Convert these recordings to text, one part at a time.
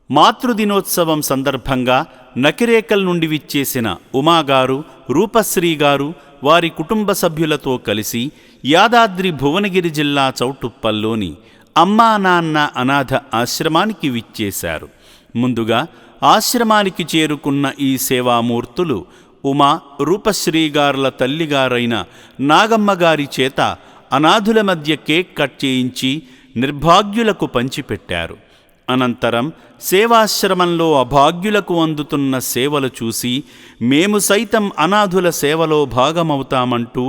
మాతృదినోత్సవం సందర్భంగా నకిరేకల్ నుండి విచ్చేసిన ఉమాగారు, రూపశ్రీగారు వారి కుటుంబ సభ్యులతో కలిసి యాదాద్రి భువనగిరి జిల్లా చౌటుప్పల్లోని అమ్మా నాన్న అనాథ ఆశ్రమానికి విచ్చేశారు. ముందుగా ఆశ్రమానికి చేరుకున్న ఈ సేవామూర్తులు ఉమా, రూపశ్రీగారుల తల్లిగారైన నాగమ్మగారి చేత అనాథుల మధ్య కేక్ కట్ చేయించి నిర్భాగ్యులకు పంచిపెట్టారు. అనంతరం సేవాశ్రమంలో అభాగ్యులకు అందుతున్న సేవలు చూసి మేము సైతం అనాథుల సేవలో భాగమవుతామంటూ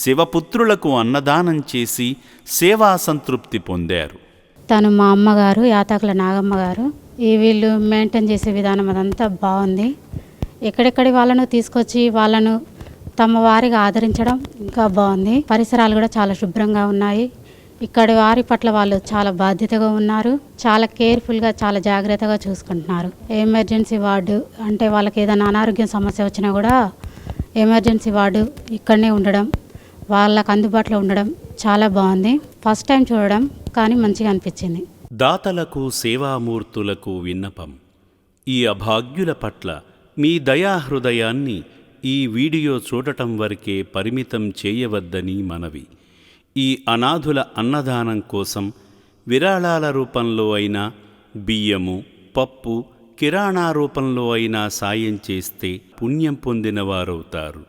శివపుత్రులకు అన్నదానం చేసి సేవా సంతృప్తి పొందారు. తను మా అమ్మగారు, యాతాకుల నాగమ్మగారు. వీళ్ళు మెయింటైన్ చేసే విధానం అదంతా బాగుంది. ఎక్కడెక్కడి వాళ్ళను తీసుకొచ్చి వాళ్ళను తమ వారిగా ఆదరించడం ఇంకా బాగుంది. పరిసరాలు కూడా చాలా శుభ్రంగా ఉన్నాయి. ఇక్కడి వారి పట్ల వాళ్ళు చాలా బాధ్యతగా ఉన్నారు. చాలా కేర్ఫుల్గా, చాలా జాగ్రత్తగా చూసుకుంటున్నారు. ఎమర్జెన్సీ వార్డు అంటే వాళ్ళకి ఏదైనా అనారోగ్యం సమస్య వచ్చినా కూడా ఎమర్జెన్సీ వార్డు ఇక్కడనే ఉండడం, వాళ్ళకు అందుబాటులో ఉండడం చాలా బాగుంది. ఫస్ట్ టైం చూడడం కానీ మంచిగా అనిపించింది. దాతలకు, సేవామూర్తులకు విన్నపం: ఈ అభాగ్యుల పట్ల మీ దయాహృదయాన్ని ఈ వీడియో చూడటం వరకే పరిమితం చేయవద్దని మనవి. ఈ అనాథుల అన్నదానం కోసం విరాళాల రూపంలో అయినా, బియ్యము, పప్పు, కిరాణా రూపంలో అయినా సాయం చేస్తే పుణ్యం పొందినవారవుతారు.